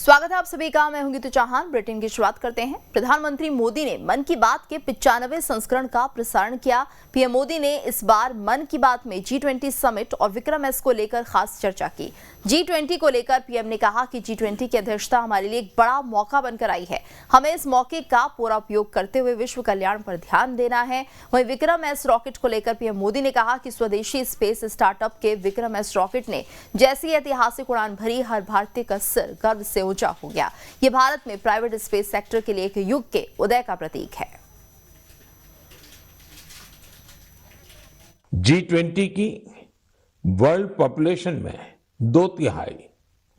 स्वागत है आप सभी का। मैं हूं गीतू चौहान। बुलेटिन की शुरुआत करते हैं। प्रधानमंत्री मोदी ने मन की बात के 95वें संस्करण का प्रसारण किया। पीएम मोदी ने इस बार मन की बात में G20 समिट और विक्रम एस को लेकर खास चर्चा की। G20 को लेकर पीएम ने कहा कि G20 की अध्यक्षता हमारे लिए एक बड़ा मौका बनकर आई है। हमें इस मौके का पूरा उपयोग करते हुए विश्व कल्याण पर ध्यान देना है। वहीं विक्रम एस रॉकेट को लेकर पीएम मोदी ने कहा कि स्वदेशी स्पेस स्टार्टअप के विक्रम एस रॉकेट ने जैसी ऐतिहासिक उड़ान भरी, हर भारतीय का सिर गर्व से ऊंचा हो गया। ये भारत में प्राइवेट स्पेस सेक्टर के लिए एक युग के उदय का प्रतीक है। G20 की वर्ल्ड पॉपुलेशन में 2/3,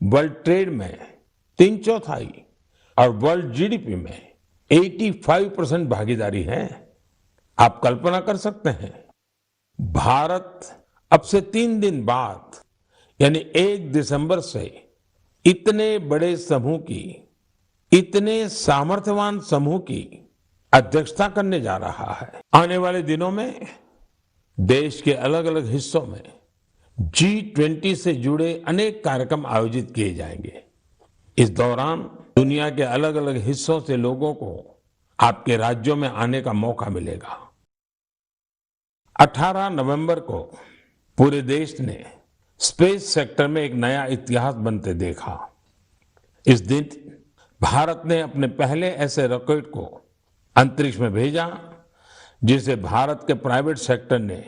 वर्ल्ड ट्रेड में 3/4 और वर्ल्ड जीडीपी में 85% भागीदारी है। आप कल्पना कर सकते हैं, भारत अब से 3 दिन बाद यानी 1 दिसंबर से इतने बड़े समूह की, इतने सामर्थ्यवान समूह की अध्यक्षता करने जा रहा है। आने वाले दिनों में देश के अलग अलग हिस्सों में G20 से जुड़े अनेक कार्यक्रम आयोजित किए जाएंगे। इस दौरान दुनिया के अलग अलग हिस्सों से लोगों को आपके राज्यों में आने का मौका मिलेगा। 18 नवंबर को पूरे देश ने स्पेस सेक्टर में एक नया इतिहास बनते देखा। इस दिन भारत ने अपने पहले ऐसे रॉकेट को अंतरिक्ष में भेजा जिसे भारत के प्राइवेट सेक्टर ने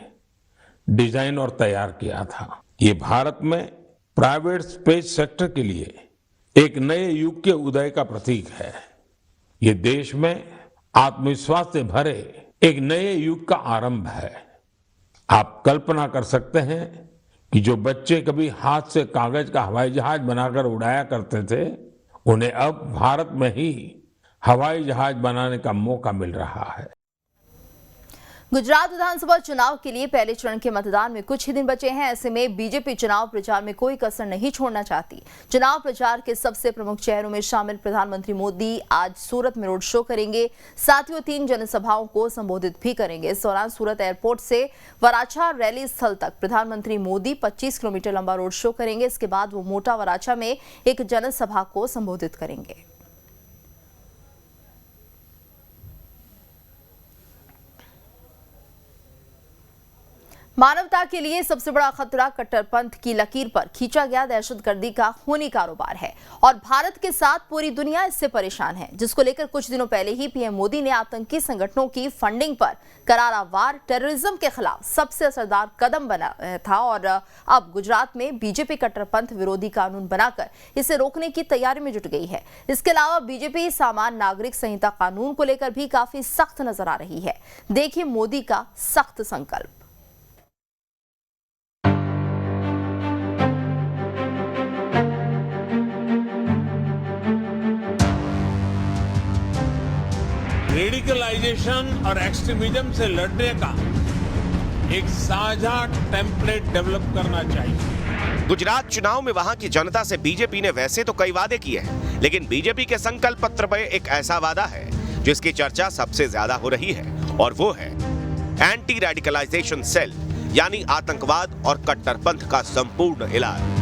डिजाइन और तैयार किया था। ये भारत में प्राइवेट स्पेस सेक्टर के लिए एक नए युग के उदय का प्रतीक है। ये देश में आत्मविश्वास से भरे एक नए युग का आरंभ है। आप कल्पना कर सकते हैं कि जो बच्चे कभी हाथ से कागज का हवाई जहाज बनाकर उड़ाया करते थे, उन्हें अब भारत में ही हवाई जहाज बनाने का मौका मिल रहा है। गुजरात विधानसभा चुनाव के लिए पहले चरण के मतदान में कुछ ही दिन बचे हैं। ऐसे में बीजेपी चुनाव प्रचार में कोई कसर नहीं छोड़ना चाहती। चुनाव प्रचार के सबसे प्रमुख चेहरों में शामिल प्रधानमंत्री मोदी आज सूरत में रोड शो करेंगे। साथ ही वो 3 जनसभाओं को संबोधित भी करेंगे। इस दौरान सूरत एयरपोर्ट से वराछा रैली स्थल तक प्रधानमंत्री मोदी 25 किलोमीटर लंबा रोड शो करेंगे। इसके बाद वो मोटा वराछा में एक जनसभा को संबोधित करेंगे। मानवता के लिए सबसे बड़ा खतरा कट्टरपंथ की लकीर पर खींचा गया दहशतगर्दी का खूनी कारोबार है और भारत के साथ पूरी दुनिया इससे परेशान है, जिसको लेकर कुछ दिनों पहले ही पीएम मोदी ने आतंकी संगठनों की फंडिंग पर करारा वार, टेररिज्म के खिलाफ सबसे असरदार कदम बनाया था। और अब गुजरात में बीजेपी कट्टरपंथ विरोधी कानून बनाकर इसे रोकने की तैयारी में जुट गई है। इसके अलावा बीजेपी सामान्य नागरिक संहिता कानून को लेकर भी काफी सख्त नजर आ रही है। देखिए मोदी का सख्त संकल्प। रेडिकलाइजेशन और एक्सट्रीमिज्म से लड़ने का एक साझा टेम्पलेट डेवलप करना चाहिए। गुजरात चुनाव में वहां की जनता से बीजेपी ने वैसे तो कई वादे किए हैं, लेकिन बीजेपी के संकल्प पत्र में एक ऐसा वादा है जिसकी चर्चा सबसे ज्यादा हो रही है और वो है एंटी रेडिकलाइजेशन सेल, यानी आतंकवाद और कट्टरपंथ का संपूर्ण इलाज।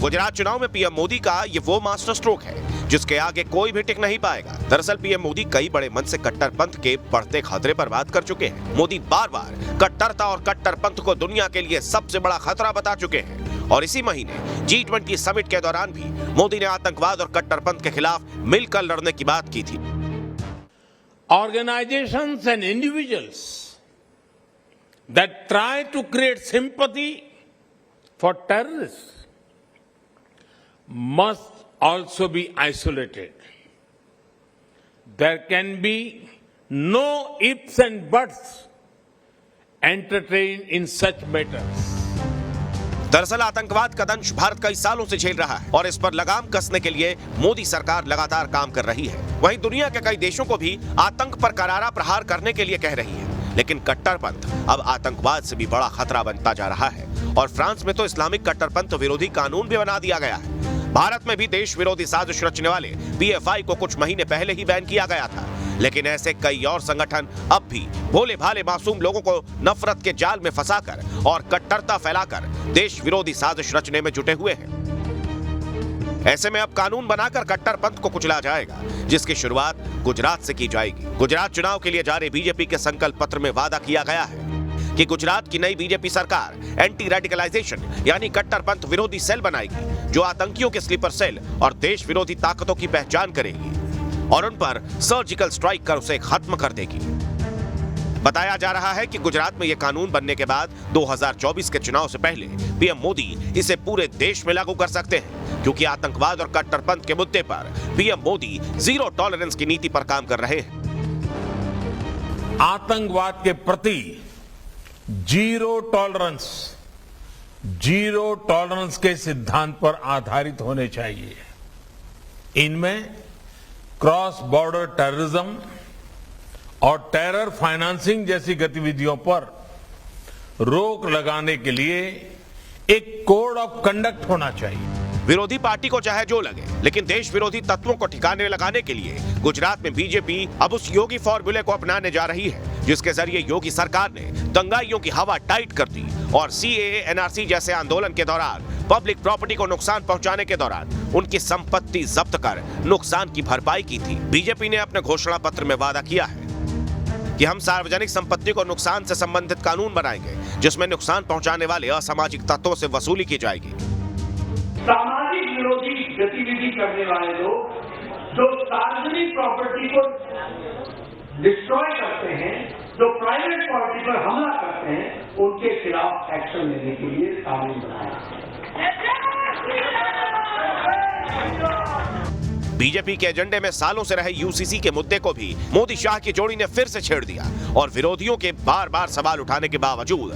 गुजरात चुनाव में पीएम मोदी का ये वो मास्टर स्ट्रोक है जिसके आगे कोई भी टिक नहीं पाएगा। दरअसल पीएम मोदी कई बड़े मन से कट्टरपंथ के बढ़ते खतरे पर बात कर चुके हैं। मोदी बार बार कट्टरता और कट्टरपंथ को दुनिया के लिए सबसे बड़ा खतरा बता चुके हैं और इसी महीने G20 समिट के दौरान भी मोदी ने आतंकवाद और कट्टरपंथ के खिलाफ मिलकर लड़ने की बात की थी। Organizations and individuals that try to create sympathy for terrorists must also be isolated. There can be no ifs and buts entertained in such matters. दरअसल आतंकवाद का दंश भारत कई सालों से झेल रहा है और इस पर लगाम कसने के लिए मोदी सरकार लगातार काम कर रही है। वहीं दुनिया के कई देशों को भी आतंक पर करारा प्रहार करने के लिए कह रही है, लेकिन कट्टरपंथ अब आतंकवाद से भी बड़ा खतरा बनता जा रहा है और फ्रांस में तो इस्लामिक कट्टरपंथ विरोधी कानून भी बना दिया गया है। भारत में भी देश विरोधी साजिश रचने वाले PFI को कुछ महीने पहले ही बैन किया गया था, लेकिन ऐसे कई और संगठन अब भी भोले भाले मासूम लोगों को नफरत के जाल में फंसाकर और कट्टरता फैलाकर देश विरोधी साजिश रचने में जुटे हुए हैं। ऐसे में अब कानून बनाकर कट्टरपंथ को कुचला जाएगा, जिसकी शुरुआत गुजरात से की जाएगी। गुजरात चुनाव के लिए जारी बीजेपी के संकल्प पत्र में वादा किया गया है कि गुजरात की नई बीजेपी सरकार एंटी रेडिकलाइजेशन यानी कट्टरपंथ विरोधी सेल बनाएगी, जो आतंकियों के स्लीपर सेल और देश विरोधी ताकतों की पहचान करेगी और उन पर सर्जिकल स्ट्राइक कर उसे खत्म कर देगी। बताया जा रहा है कि गुजरात में यह कानून बनने के बाद 2024 के चुनाव से पहले पीएम मोदी इसे पूरे देश में लागू कर सकते हैं, क्योंकि आतंकवाद और कट्टरपंथ के मुद्दे पर पीएम मोदी जीरो टॉलरेंस की नीति पर काम कर रहे हैं। आतंकवाद के प्रति जीरो टॉलरेंस के सिद्धांत पर आधारित होने चाहिए। इनमें क्रॉस बॉर्डर टेररिज्म और टेरर फाइनेंसिंग जैसी गतिविधियों पर रोक लगाने के लिए एक कोड ऑफ कंडक्ट होना चाहिए। विरोधी पार्टी को चाहे जो लगे, लेकिन देश विरोधी तत्वों को ठिकाने लगाने के लिए गुजरात में बीजेपी अब उस योगी फॉर्मूले को अपनाने जा रही है, जिसके जरिए योगी सरकार ने दंगाइयों की हवा टाइट कर दी और सीएए एनआरसी जैसे आंदोलन के दौरान पब्लिक प्रॉपर्टी को नुकसान पहुंचाने के दौरान उनकी संपत्ति जब्त कर नुकसान की भरपाई की थी। बीजेपी ने अपने घोषणा पत्र में वादा किया है कि हम सार्वजनिक संपत्ति को नुकसान से संबंधित कानून बनाएंगे, जिसमें नुकसान पहुंचाने वाले असामाजिक तत्वों से वसूली की जाएगी। सामाजिक विरोधी गतिविधि करने वाले लोग जो सार्वजनिक प्रॉपर्टी को डिस्ट्रॉय करते हैं, जो प्राइवेट प्रॉपर्टी पर हमला करते हैं, उनके खिलाफ एक्शन लेने के लिए कानून बनाया। बीजेपी के एजेंडे में सालों से रहे यूसीसी के मुद्दे को भी मोदी शाह की जोड़ी ने फिर से छेड़ दिया और विरोधियों के बार बार सवाल उठाने के बावजूद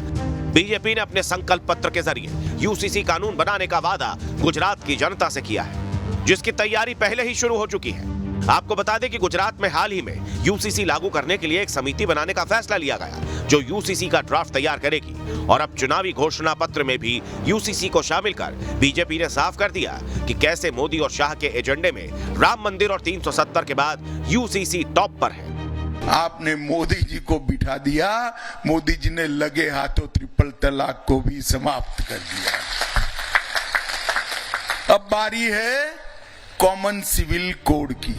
बीजेपी ने अपने संकल्प पत्र के जरिए यूसीसी कानून बनाने का वादा गुजरात की जनता से किया है, जिसकी तैयारी पहले ही शुरू हो चुकी है। आपको बता दें कि गुजरात में हाल ही में यूसीसी लागू करने के लिए एक समिति बनाने का फैसला लिया गया, जो यूसीसी का ड्राफ्ट तैयार करेगी और अब चुनावी घोषणा पत्र में भी यूसीसी को शामिल कर बीजेपी ने साफ कर दिया कि कैसे मोदी और शाह के एजेंडे में राम मंदिर और 370 के बाद यूसीसी टॉप पर है। आपने मोदी जी को बिठा दिया, मोदी जी ने लगे हाथों ट्रिपल तलाक को भी समाप्त कर दिया। अब बारी है कॉमन सिविल कोड की।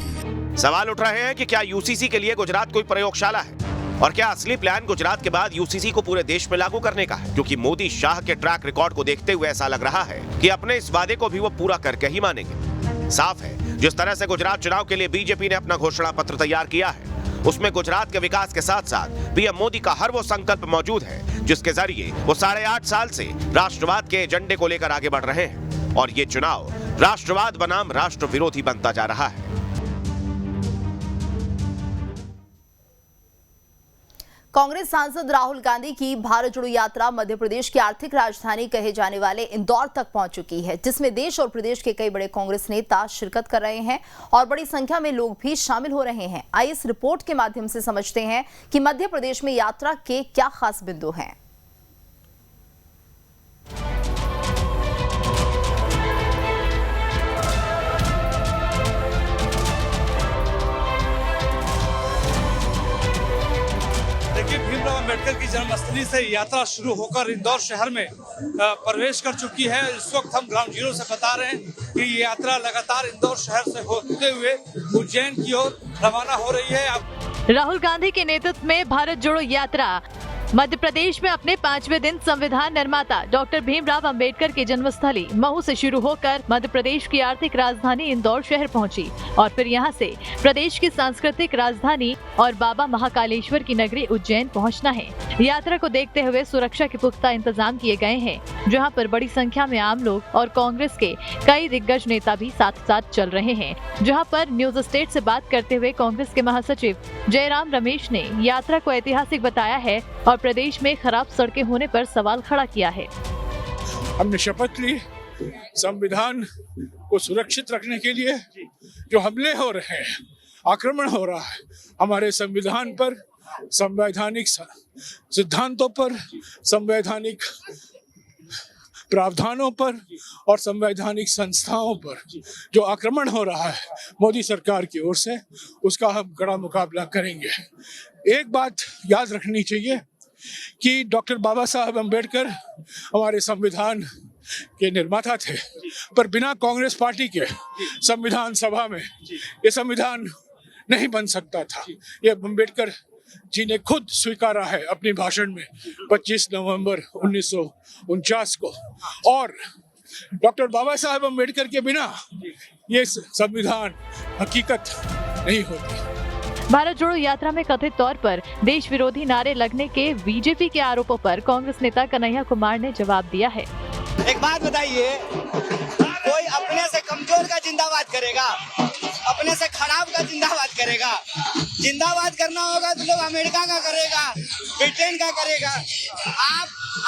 सवाल उठ रहे हैं कि क्या यूसीसी के लिए गुजरात कोई प्रयोगशाला है और क्या असली प्लान गुजरात के बाद यूसीसी को पूरे देश में लागू करने का है, क्योंकि मोदी शाह के ट्रैक रिकॉर्ड को देखते हुए ऐसा लग रहा है कि अपने इस वादे को भी वो पूरा करके ही मानेंगे। साफ है, जिस तरह से गुजरात चुनाव के लिए बीजेपी ने अपना घोषणा पत्र तैयार किया है, उसमें गुजरात के विकास के साथ साथ पीएम मोदी का हर वो संकल्प मौजूद है जिसके जरिए वो 8.5 साल से राष्ट्रवाद के एजेंडे को लेकर आगे बढ़ रहे हैं और ये चुनाव राष्ट्रवाद बनाम राष्ट्र विरोधी बनता जा रहा है। कांग्रेस सांसद राहुल गांधी की भारत जोड़ो यात्रा मध्य प्रदेश की आर्थिक राजधानी कहे जाने वाले इंदौर तक पहुंच चुकी है, जिसमें देश और प्रदेश के कई बड़े कांग्रेस नेता शिरकत कर रहे हैं और बड़ी संख्या में लोग भी शामिल हो रहे हैं। आइए इस रिपोर्ट के माध्यम से समझते हैं कि मध्य प्रदेश में यात्रा के क्या खास बिंदु हैं। भीमराव अंबेडकर की जन्मस्थली से यात्रा शुरू होकर इंदौर शहर में प्रवेश कर चुकी है। इस वक्त हम ग्राउंड जीरो से बता रहे हैं कि ये यात्रा लगातार इंदौर शहर से होते हुए उज्जैन की ओर रवाना हो रही है। राहुल गांधी के नेतृत्व में भारत जोड़ो यात्रा मध्य प्रदेश में अपने 5वें दिन संविधान निर्माता डॉक्टर भीमराव अंबेडकर की जन्मस्थली महू से शुरू होकर मध्य प्रदेश की आर्थिक राजधानी इंदौर शहर पहुंची और फिर यहां से प्रदेश की सांस्कृतिक राजधानी और बाबा महाकालेश्वर की नगरी उज्जैन पहुंचना है। यात्रा को देखते हुए सुरक्षा के पुख्ता इंतजाम किए गए हैं, जहां पर बड़ी संख्या में आम लोग और कांग्रेस के कई दिग्गज नेता भी साथ साथ चल रहे हैं। जहाँ पर न्यूज स्टेट से बात करते हुए कांग्रेस के महासचिव जयराम रमेश ने यात्रा को ऐतिहासिक बताया है और प्रदेश में खराब सड़कें होने पर सवाल खड़ा किया है। हमने शपथ ली संविधान को सुरक्षित रखने के लिए। जो हमले हो रहे हैं, आक्रमण हो रहा है हमारे संविधान पर, संवैधानिक सिद्धांतों पर, संवैधानिक प्रावधानों पर और संवैधानिक संस्थाओं पर जो आक्रमण हो रहा है मोदी सरकार की ओर से, उसका हम कड़ा मुकाबला करेंगे। एक बात याद रखनी चाहिए कि डॉक्टर बाबा साहब अम्बेडकर हमारे संविधान के निर्माता थे, पर बिना कांग्रेस पार्टी के संविधान सभा में ये संविधान नहीं बन सकता था। ये अम्बेडकर जी ने खुद स्वीकारा है अपने भाषण में 25 नवंबर 1949 को। और डॉक्टर बाबा साहब अम्बेडकर के बिना ये संविधान हकीकत नहीं होती। भारत जोड़ो यात्रा में कथित तौर पर देश विरोधी नारे लगने के बीजेपी के आरोपों पर कांग्रेस नेता कन्हैया कुमार ने जवाब दिया है। एक बात बताइए, कोई अपने से कमजोर का जिंदाबाद करेगा, अपने से खराब का जिंदाबाद करेगा? जिंदाबाद करना होगा तो लोग अमेरिका का करेगा, ब्रिटेन का करेगा।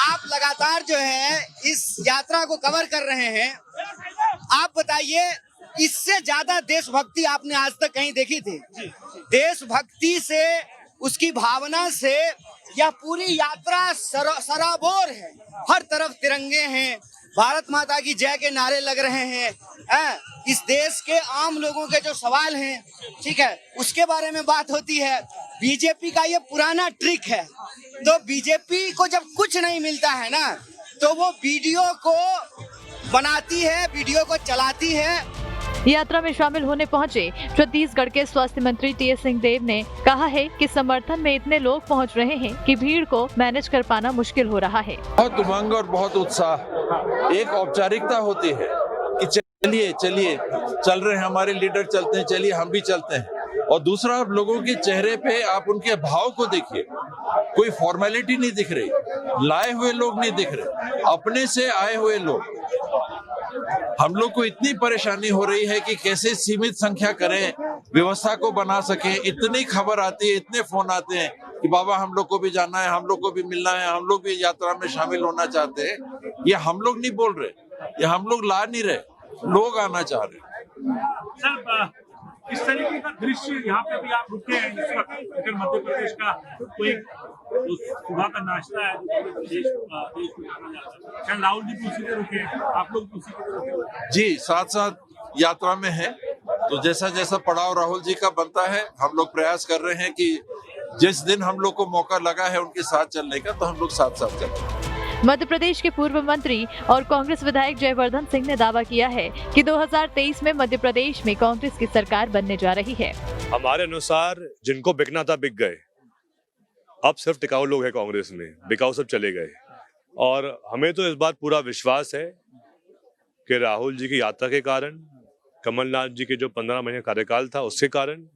आप लगातार जो है इस यात्रा को कवर कर रहे हैं। आप बताइए, इससे ज्यादा देशभक्ति आपने आज तक कहीं देखी थी? देशभक्ति से, उसकी भावना से यह पूरी यात्रा सराबोर है। हर तरफ तिरंगे हैं, भारत माता की जय के नारे लग रहे हैं। इस देश के आम लोगों के जो सवाल हैं, ठीक है, उसके बारे में बात होती है। बीजेपी का ये पुराना ट्रिक है। तो बीजेपी को जब कुछ नहीं मिलता है ना, तो वो वीडियो को बनाती है, वीडियो को चलाती है। यात्रा में शामिल होने पहुंचे छत्तीसगढ़ के स्वास्थ्य मंत्री टीएस सिंहदेव ने कहा है कि समर्थन में इतने लोग पहुंच रहे हैं कि भीड़ को मैनेज कर पाना मुश्किल हो रहा है। बहुत उमंग और बहुत उत्साह, एक औपचारिकता होती है कि चलिए चल रहे हैं हमारे लीडर, चलते हैं, चलिए हम भी चलते हैं। और दूसरा, आप लोगों के चेहरे पे आप उनके भाव को देखिए, कोई फॉर्मेलिटी नहीं दिख रही, लाए हुए लोग नहीं दिख रहे, अपने से आए हुए लोग। हम लोग को इतनी परेशानी हो रही है कि कैसे सीमित संख्या करें, व्यवस्था को बना सके। इतनी खबर आती है, इतने फोन आते हैं कि बाबा हम लोग को भी जाना है, हम लोग को भी मिलना है, हम लोग भी यात्रा में शामिल होना चाहते हैं। ये हम लोग नहीं बोल रहे, ये हम लोग ला नहीं रहे, लोग आना चाह रहे। सर, इस तरीके का दृश्य यहाँ पे भी आप रुके हैं इस वक्त, अगर मध्य प्रदेश का कोई सुबह का नाश्ता है देश शायद राहुल जी उसी पे रुके, आप लोग उसी पे रुके? जी, साथ साथ यात्रा में है, तो जैसा जैसा पड़ाव राहुल जी का बनता है, हम लोग प्रयास कर रहे हैं कि जिस दिन हम लोग को मौका लगा है उनके साथ चलने का, तो हम लोग साथ साथ चलें। मध्य प्रदेश के पूर्व मंत्री और कांग्रेस विधायक जयवर्धन सिंह ने दावा किया है कि 2023 में मध्य प्रदेश में कांग्रेस की सरकार बनने जा रही है। हमारे अनुसार जिनको बिकना था बिक गए, अब सिर्फ टिकाऊ लोग हैं कांग्रेस में, बिकाऊ सब चले गए। और हमें तो इस बात पूरा विश्वास है कि राहुल जी की यात्रा के कारण, कमलनाथ जी के जो 15 महीने कार्यकाल था उसके कारण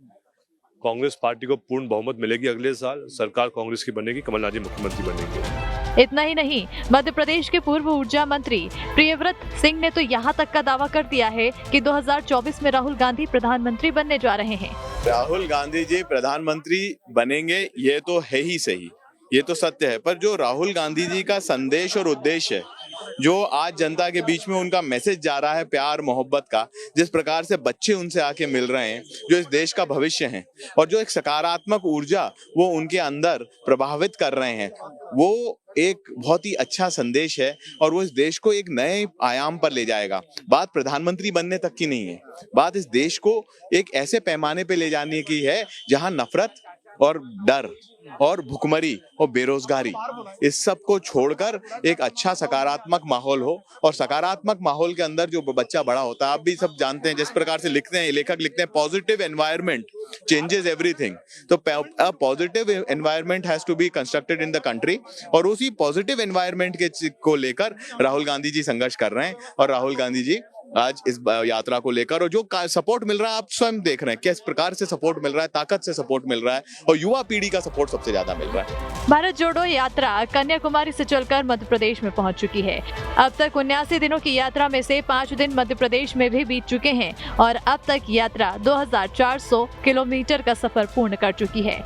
कांग्रेस पार्टी को पूर्ण बहुमत मिलेगी। अगले साल सरकार कांग्रेस की बनेगी, कमलनाथ जी मुख्यमंत्री बनेंगे। इतना ही नहीं, मध्य प्रदेश के पूर्व ऊर्जा मंत्री प्रियव्रत सिंह ने तो यहाँ तक का दावा कर दिया है कि 2024 में राहुल गांधी प्रधानमंत्री बनने जा रहे हैं। राहुल गांधी जी प्रधानमंत्री बनेंगे, ये तो है ही सही, ये तो सत्य है। पर जो राहुल गांधी जी का संदेश और उद्देश्य है, जो आज जनता के बीच में उनका मैसेज जा रहा है प्यार मोहब्बत का, जिस प्रकार से बच्चे उनसे आके मिल रहे हैं, जो इस देश का भविष्य है, और जो एक सकारात्मक ऊर्जा वो उनके अंदर प्रभावित कर रहे हैं, वो एक बहुत ही अच्छा संदेश है और वो इस देश को एक नए आयाम पर ले जाएगा। बात प्रधानमंत्री बनने तक की नहीं है, बात इस देश को एक ऐसे पैमाने पे ले जाने की है जहां नफरत और डर और भुखमरी और बेरोजगारी, इस सब को छोड़कर एक अच्छा सकारात्मक माहौल हो। और सकारात्मक माहौल के अंदर जो बच्चा बड़ा होता है, आप भी सब जानते हैं, जिस प्रकार से लिखते हैं लेखक, लिखते हैं पॉजिटिव एनवायरनमेंट चेंजेस एवरीथिंग। तो a positive environment has to be constructed in the country, और उसी पॉजिटिव एनवायरनमेंट के को लेकर राहुल गांधी जी संघर्ष कर रहे हैं। और राहुल गांधी जी आज इस यात्रा को लेकर, और जो सपोर्ट मिल रहा है आप स्वयं देख रहे हैं किस प्रकार से सपोर्ट मिल रहा है, ताकत से सपोर्ट मिल रहा है, और युवा पीढ़ी का सपोर्ट सबसे ज्यादा मिल रहा है। भारत जोड़ो यात्रा कन्याकुमारी से चलकर मध्य प्रदेश में पहुंच चुकी है। अब तक 79 दिनों की यात्रा में से 5 दिन मध्य प्रदेश में भी बीत चुके हैं और अब तक यात्रा 2400 किलोमीटर का सफर पूर्ण कर चुकी है।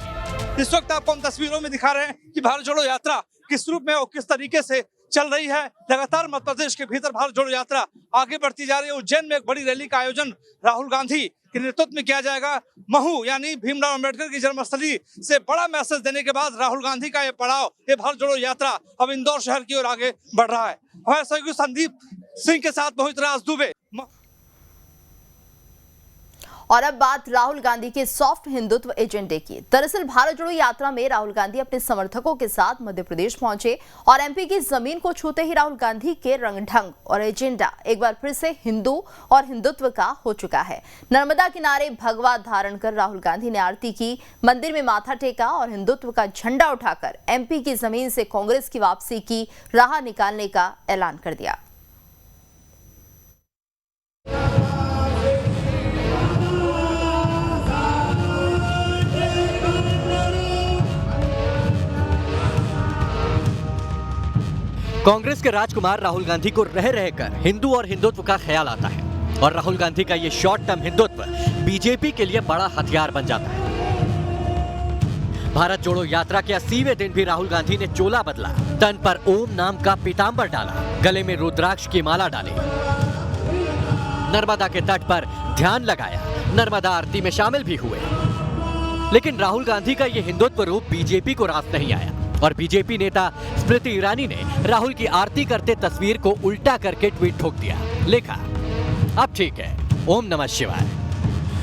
इस वक्त आपको हम तस्वीरों में दिखा रहे हैं कि भारत जोड़ो यात्रा किस रूप में और किस तरीके से चल रही है। लगातार मध्य प्रदेश के भीतर भारत जोड़ो यात्रा आगे बढ़ती जा रही है। उज्जैन में एक बड़ी रैली का आयोजन राहुल गांधी के नेतृत्व में किया जाएगा। महू यानी भीमराव अंबेडकर की जन्मस्थली से बड़ा मैसेज देने के बाद राहुल गांधी का ये पड़ाव, ये भारत जोड़ो यात्रा अब इंदौर शहर की ओर आगे बढ़ रहा है। हमारे सहयोगी संदीप सिंह के साथ मोहित राज दुबे। और अब बात राहुल गांधी के सॉफ्ट हिंदुत्व एजेंडे की। दरअसल भारत जोड़ो यात्रा में राहुल गांधी अपने समर्थकों के साथ मध्य प्रदेश पहुंचे और एमपी की जमीन को छूते ही राहुल गांधी के रंग ढंग और एजेंडा एक बार फिर से हिंदू और हिंदुत्व का हो चुका है। नर्मदा किनारे भगवा धारण कर राहुल गांधी ने आरती की, मंदिर में माथा टेका और हिंदुत्व का झंडा उठाकर एमपी की जमीन से कांग्रेस की वापसी की राह निकालने का ऐलान कर दिया। कांग्रेस के राजकुमार राहुल गांधी को रह रहकर हिंदू और हिंदुत्व का ख्याल आता है और राहुल गांधी का ये शॉर्ट टर्म हिंदुत्व बीजेपी के लिए बड़ा हथियार बन जाता है। भारत जोड़ो यात्रा के 80वें दिन भी राहुल गांधी ने चोला बदला, तन पर ओम नाम का पीतांबर डाला, गले में रुद्राक्ष की माला डाली, नर्मदा के तट पर ध्यान लगाया, नर्मदा आरती में शामिल भी हुए। लेकिन राहुल गांधी का ये हिंदुत्व रूप बीजेपी को रास नहीं आया और बीजेपी नेता स्मृति ईरानी ने राहुल की आरती करते तस्वीर को उल्टा करके ट्वीट ठोक दिया। लिखा, अब ठीक है, ओम नमः शिवाय।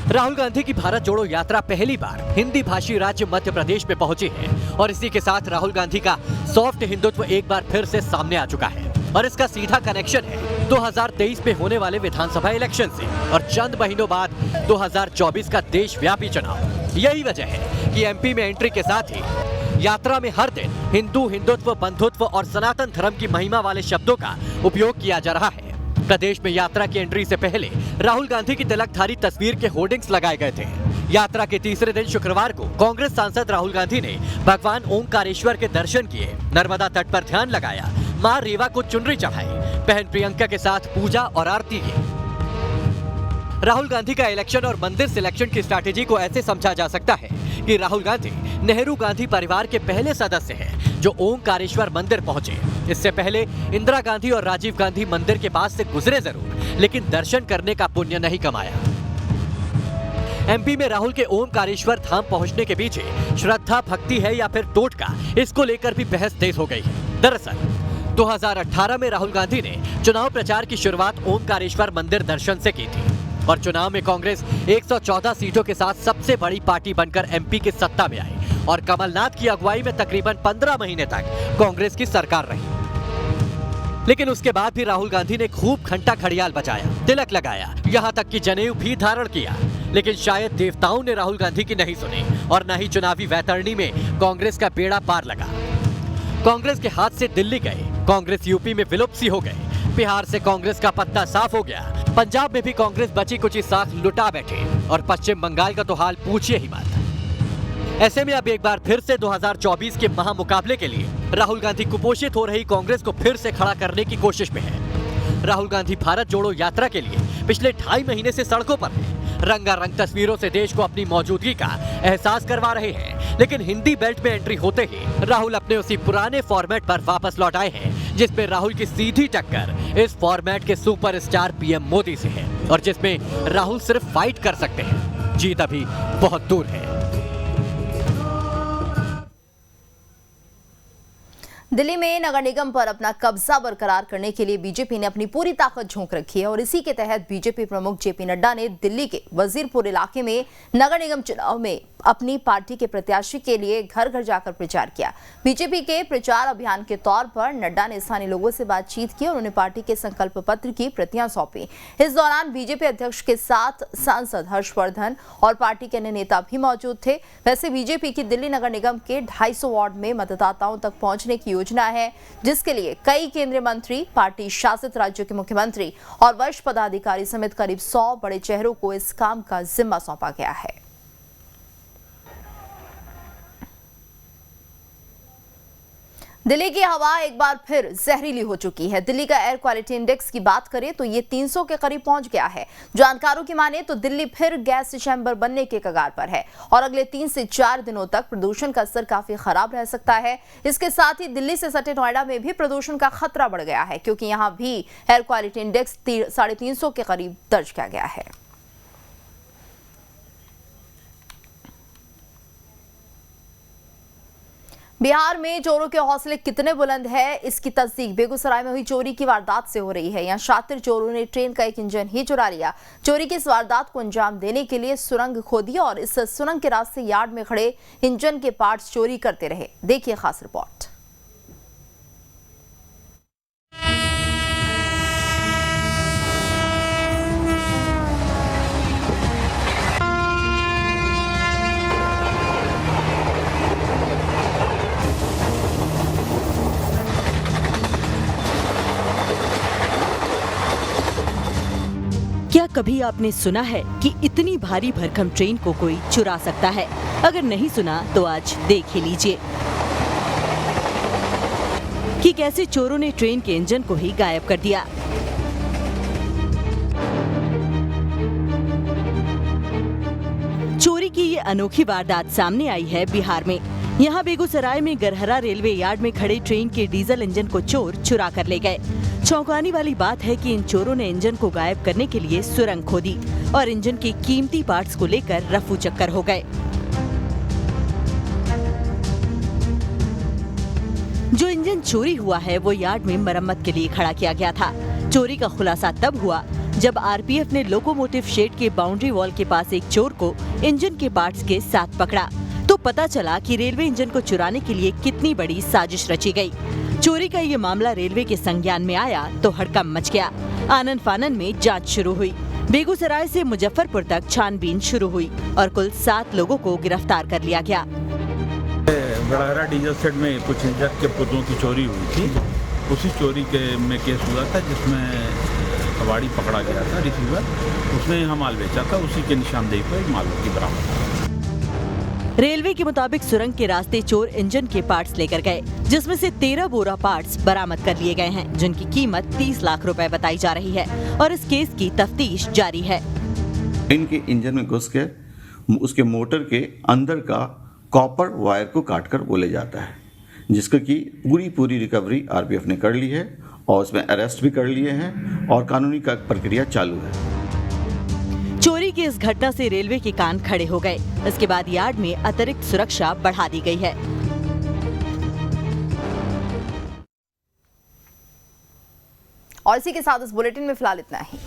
राहुल गांधी की भारत जोड़ो यात्रा पहली बार हिंदी भाषी राज्य मध्य प्रदेश में पहुंची है और इसी के साथ राहुल गांधी का सॉफ्ट हिंदुत्व एक बार फिर से सामने आ चुका है और इसका सीधा कनेक्शन है 2023 में होने वाले विधानसभा इलेक्शन से और चंद महीनों बाद 2024 का देशव्यापी चुनाव। यही वजह है कि एमपी में एंट्री के साथ ही यात्रा में हर दिन हिंदू, हिंदुत्व, बंधुत्व और सनातन धर्म की महिमा वाले शब्दों का उपयोग किया जा रहा है। प्रदेश में यात्रा की एंट्री से पहले राहुल गांधी की तिलकधारी तस्वीर के होर्डिंग्स लगाए गए थे। यात्रा के तीसरे दिन शुक्रवार को कांग्रेस सांसद राहुल गांधी ने भगवान ओंकारेश्वर के दर्शन किए, नर्मदा तट पर ध्यान लगाया, मां रेवा को चुनरी चढ़ाई, बहन प्रियंका के साथ पूजा और आरती की। राहुल गांधी का इलेक्शन और मंदिर सिलेक्शन की स्ट्रैटेजी को ऐसे समझा जा सकता है कि राहुल गांधी नेहरू गांधी परिवार के पहले सदस्य हैं जो ओंकारेश्वर मंदिर पहुंचे। इससे पहले इंदिरा गांधी और राजीव गांधी मंदिर के पास से गुजरे जरूर, लेकिन दर्शन करने का पुण्य नहीं कमाया। एमपी में राहुल के ओंकारेश्वर धाम पहुंचने के पीछे श्रद्धा, भक्ति है या फिर टोटका, इसको लेकर भी बहस तेज हो गई है। दरअसल 2018 में राहुल गांधी ने चुनाव प्रचार की शुरुआत ओंकारेश्वर मंदिर दर्शन से की थी और चुनाव में कांग्रेस 114 सीटों के साथ सबसे बड़ी पार्टी बनकर एमपी की सत्ता में आई और कमलनाथ की अगुवाई में तकरीबन 15 महीने तक कांग्रेस की सरकार रही। लेकिन उसके बाद भी राहुल गांधी ने खूब घंटा घड़ियाल बजाया, तिलक लगाया, यहाँ तक कि जनेऊ भी धारण किया, लेकिन शायद देवताओं ने राहुल गांधी की नहीं सुनी और न ही चुनावी वैतरणी में कांग्रेस का बेड़ा पार लगा। कांग्रेस के हाथ से दिल्ली गए, कांग्रेस यूपी में विलुप्त सी हो गई, बिहार से कांग्रेस का पत्ता साफ हो गया, पंजाब में भी कांग्रेस बची कुची साख लुटा बैठे और पश्चिम बंगाल का तो हाल पूछिए ही मत। ऐसे में अब एक बार फिर से 2024 के महामुकाबले के लिए राहुल गांधी कुपोषित हो रही कांग्रेस को फिर से खड़ा करने की कोशिश में है। राहुल गांधी भारत जोड़ो यात्रा के लिए पिछले 2.5 महीने से सड़कों पर हैं, रंगारंग तस्वीरों से देश को अपनी मौजूदगी का एहसास करवा रहे हैं। लेकिन हिंदी बेल्ट में एंट्री होते ही राहुल अपने उसी पुराने फॉर्मेट पर वापस लौट आए हैं जिसमें राहुल की सीधी टक्कर इस फॉर्मेट के सुपरस्टार पीएम मोदी से है और जिसमें राहुल सिर्फ फाइट कर सकते हैं, जीत अभी बहुत दूर है। दिल्ली में नगर निगम पर अपना कब्जा बरकरार करने के लिए बीजेपी ने अपनी पूरी ताकत झोंक रखी है और इसी के तहत बीजेपी प्रमुख जेपी नड्डा ने दिल्ली के वजीरपुर इलाके में नगर निगम चुनाव में अपनी पार्टी के प्रत्याशी के लिए घर घर जाकर प्रचार किया। बीजेपी के प्रचार अभियान के तौर पर नड्डा ने स्थानीय लोगों से बातचीत की और उन्हें पार्टी के संकल्प पत्र की प्रतियां सौंपी। इस दौरान बीजेपी अध्यक्ष के साथ सांसद हर्षवर्धन और पार्टी के अन्य नेता भी मौजूद थे। वैसे बीजेपी की दिल्ली नगर निगम के 250 वार्ड में मतदाताओं तक पहुंचने की योजना है, जिसके लिए कई केंद्रीय मंत्री, पार्टी शासित राज्यों के मुख्यमंत्री और वरिष्ठ पदाधिकारी समेत करीब 100 बड़े चेहरों को इस काम का जिम्मा सौंपा गया है। दिल्ली की हवा एक बार फिर जहरीली हो चुकी है। दिल्ली का एयर क्वालिटी इंडेक्स की बात करें तो ये 300 के करीब पहुंच गया है। जानकारों की माने तो दिल्ली फिर गैस चैम्बर बनने के कगार पर है और अगले 3 से 4 दिनों तक प्रदूषण का स्तर काफी खराब रह सकता है। इसके साथ ही दिल्ली से सटे नोएडा में भी प्रदूषण का खतरा बढ़ गया है, क्योंकि यहां भी एयर क्वालिटी इंडेक्स 350 के करीब दर्ज किया गया है। बिहार में चोरों के हौसले कितने बुलंद है, इसकी तस्दीक बेगूसराय में हुई चोरी की वारदात से हो रही है। यहाँ शातिर चोरों ने ट्रेन का एक इंजन ही चुरा लिया। चोरी की इस वारदात को अंजाम देने के लिए सुरंग खोदी और इस सुरंग के रास्ते यार्ड में खड़े इंजन के पार्ट्स चोरी करते रहे। देखिए खास रिपोर्ट। क्या कभी आपने सुना है कि इतनी भारी भरकम ट्रेन को कोई चुरा सकता है? अगर नहीं सुना तो आज देख ही लीजिए कि कैसे चोरों ने ट्रेन के इंजन को ही गायब कर दिया। चोरी की ये अनोखी वारदात सामने आई है बिहार में। यहाँ बेगूसराय में गरहरा रेलवे यार्ड में खड़े ट्रेन के डीजल इंजन को चोर चुरा कर ले गए। चौंकाने वाली बात है कि इन चोरों ने इंजन को गायब करने के लिए सुरंग खोदी और इंजन के कीमती पार्ट्स को लेकर रफू चक्कर हो गए। जो इंजन चोरी हुआ है वो यार्ड में मरम्मत के लिए खड़ा किया गया था। चोरी का खुलासा तब हुआ जब आरपीएफ ने लोकोमोटिव शेड के बाउंड्री वॉल के पास एक चोर को इंजन के पार्ट्स के साथ पकड़ा तो पता चला कि रेलवे इंजन को चुराने के लिए कितनी बड़ी साजिश रची गई। चोरी का ये मामला रेलवे के संज्ञान में आया तो हड़कंप मच गया। आनन फानन में जांच शुरू हुई। बेगूसराय से मुजफ्फरपुर तक छानबीन शुरू हुई और कुल 7 लोगों को गिरफ्तार कर लिया गया। गड़हरा डीजल शेड में कुछ इंजन के पुर्जों की चोरी हुई थी। उसी चोरी में केस हुआ था जिसमें कबाड़ी पकड़ा गया था, रिसीवर। उसने यहाँ माल बेचा था, उसी के निशानदेही पर माल की बरामद। रेलवे के मुताबिक सुरंग के रास्ते चोर इंजन के पार्ट्स लेकर गए, जिसमें से 13 बोरा पार्ट्स बरामद कर लिए गए हैं, जिनकी कीमत 30 लाख रुपए बताई जा रही है और इस केस की तफ्तीश जारी है। ट्रेन के इंजन में घुस के उसके मोटर के अंदर का कॉपर वायर को काटकर बोले जाता है, जिसका की पूरी रिकवरी आरपीएफ ने कर ली है और उसमें अरेस्ट भी कर लिए हैं और कानूनी का प्रक्रिया चालू है। चोरी की इस घटना से रेलवे के कान खड़े हो गए। इसके बाद यार्ड में अतिरिक्त सुरक्षा बढ़ा दी गई है। और इसी के साथ इस बुलेटिन में फिलहाल इतना ही।